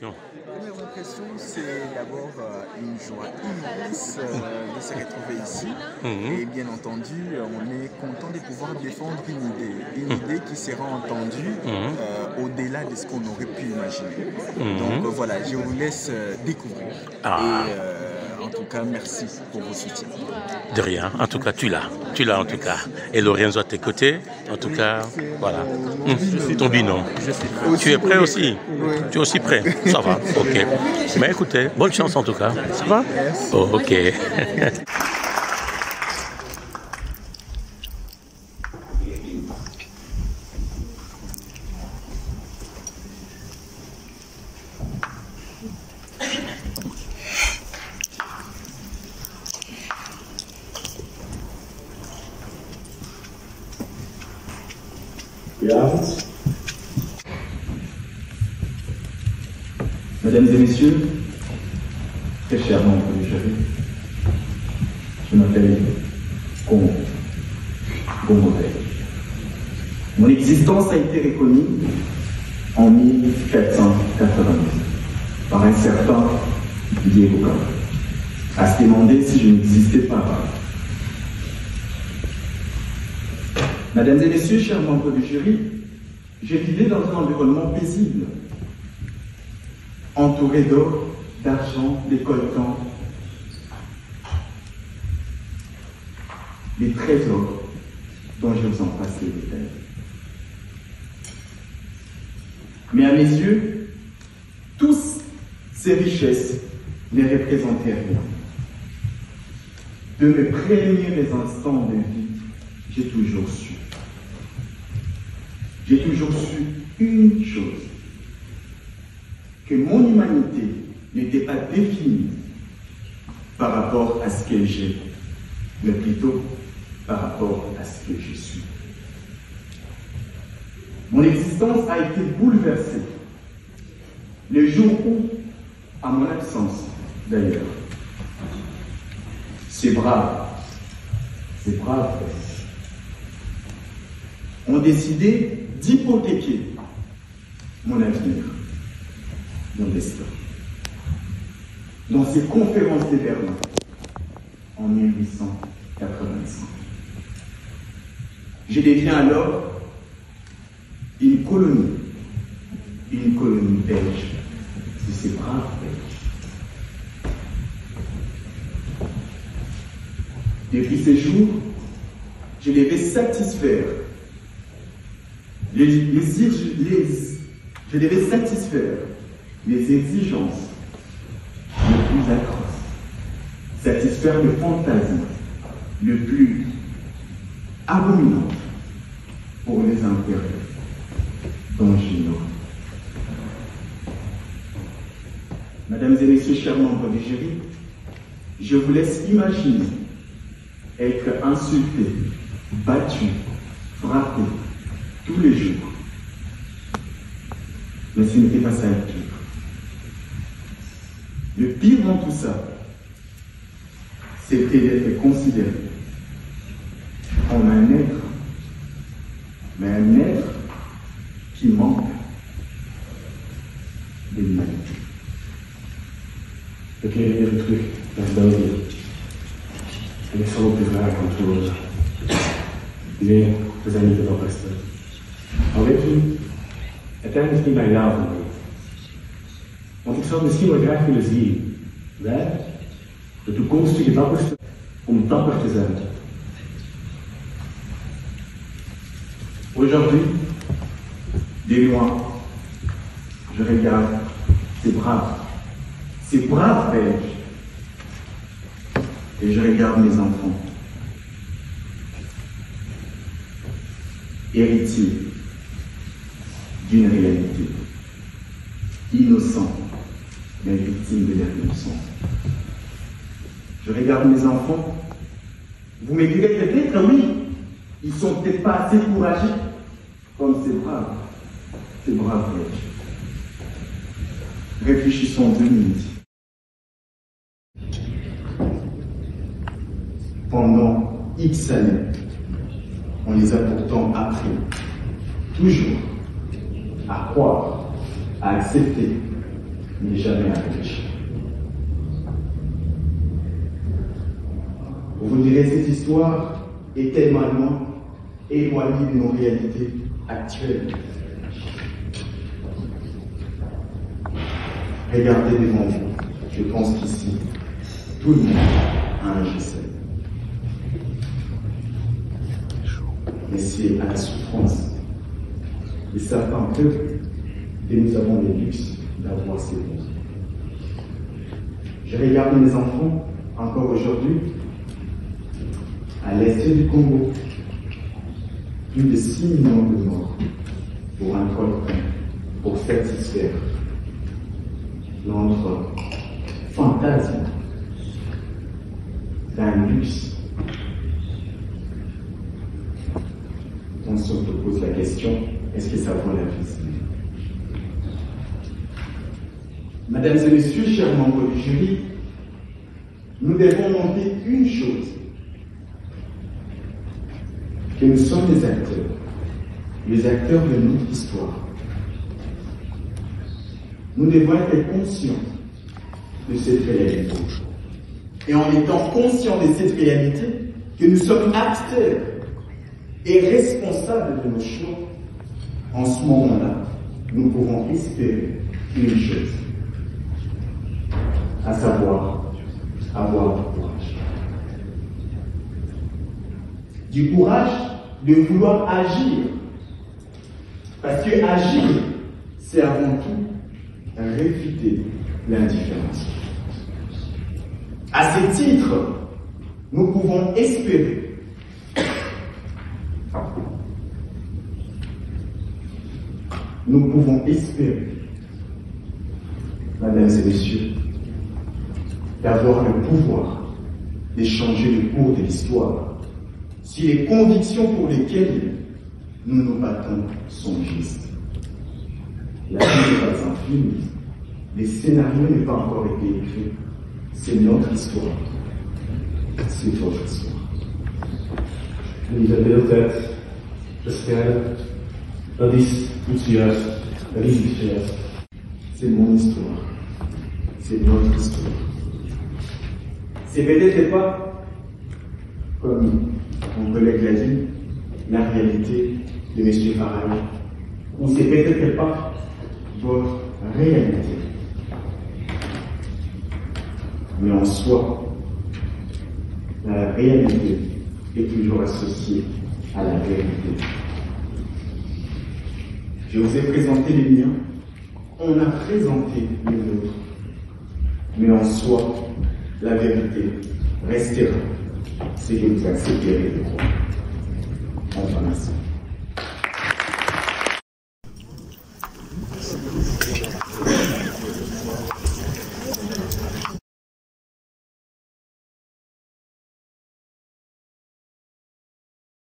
Première impression, c'est d'abord une joie immense de se retrouver ici. Et bien entendu, on est content de pouvoir défendre une idée qui sera entendue au-delà de ce qu'on aurait pu imaginer. Donc voilà, je vous laisse découvrir. Et en tout cas, merci pour vos soutiens. De rien, en tout cas, tu l'as en tout cas. Et Lorenzo à tes côtés, en tout cas, voilà. Ton binôme. Tu es prêt aussi? Oui. Tu es aussi prêt? Ça va, ok. Mais écoutez, bonne chance en tout cas. Ça va? Oh, ok. Mesdames et messieurs, très chers membres du jury, je m'appelle Gomorrel. Mon existence a été reconnue en 1492 par un certain Diego Cam, à se demander si je n'existais pas. Mesdames et messieurs, chers membres du jury, j'ai vivais dans un environnement paisible, entouré d'or, d'argent, de coltan, des trésors dont je vous en passe les détails. Mais à mes yeux, tous ces richesses ne représentaient rien. De mes premiers instants de vie, j'ai toujours su une chose, que mon humanité n'était pas définie par rapport à ce que j'ai, mais plutôt par rapport à ce que je suis. Mon existence a été bouleversée le jour où, à mon absence d'ailleurs, ces braves ont décidé d'hypothéquer mon avenir, mon destin. Dans ces conférences de Berlin, en 1885, je deviens alors une colonie belge, de ces braves Belges. Depuis ces jours, je devais satisfaire je devais satisfaire les exigences les plus atroces, satisfaire le fantasme le plus abominant pour les intérêts dont j'ignore. Mesdames et messieurs, chers membres du jury, je vous laisse imaginer être insulté, battu, frappé tous les jours. Mais ce n'était pas ça le pire. Le pire dans tout ça, c'était d'être considéré comme un être, mais un être qui manque de l'humanité. We keren even terug naar België. En ik zal op de vraag antwoorden. Nee, we zijn niet de dapperste. Maar weet u, uiteindelijk is niet mijn ja van mij. Want ik zou het misschien wel graag willen zien. Wij, de toekomstige dapperste, om dapper te zijn. Aujourd'hui, de loin, je regarde ces braves Belges, et je regarde mes enfants, héritiers d'une réalité, innocents, mais victimes de leur innocence. Je regarde mes enfants, vous me direz peut-être oui, ils sont peut-être pas assez courageux comme ces braves Belges. Réfléchissons 2 minutes. Pendant X années, on les a pourtant appris, toujours, à croire, à accepter n'est jamais à réfléchir. Vous direz, cette histoire est tellement loin, éloignée de nos réalités actuelles. Regardez devant vous. Je pense qu'ici, tout le monde a un GSM. Mais c'est à la souffrance de certains peuples que nous avons le luxe d'avoir ces dons. Je regarde mes enfants encore aujourd'hui à l'est du Congo. Plus de 6 millions de morts pour un coltan, pour satisfaire notre fantasme d'un luxe. On se pose la question, est-ce que ça vaut la vie? Mesdames et messieurs, chers membres du jury, nous devons montrer une chose, que nous sommes les acteurs de notre histoire. Nous devons être conscients de cette réalité. Et en étant conscients de cette réalité, que nous sommes acteurs et responsables de nos choix, en ce moment-là, nous pouvons espérer une chose, à savoir avoir du courage. Du courage de vouloir agir. Parce que agir, c'est avant tout réfuter l'indifférence. À ce titre, nous pouvons espérer mesdames et messieurs, d'avoir le pouvoir de changer le cours de l'histoire si les convictions pour lesquelles nous nous battons sont justes. La vie n'est pas un film, les scénarios n'ont pas encore été écrits. C'est notre histoire. C'est votre histoire. En de deeltijd bestrijden, dat is iets juist, dat is iets juist. C'est mon histoire. C'est notre histoire. C'est peut-être pas, comme mon collègue l'a dit, la réalité de M. Faraday. Ou c'est peut-être pas votre réalité. Mais en soi, la réalité est toujours associée à la vérité. Je vous ai présenté les miens, on a présenté les nôtres. Mais en soi, la vérité restera, c'est que vous accepterez de croire.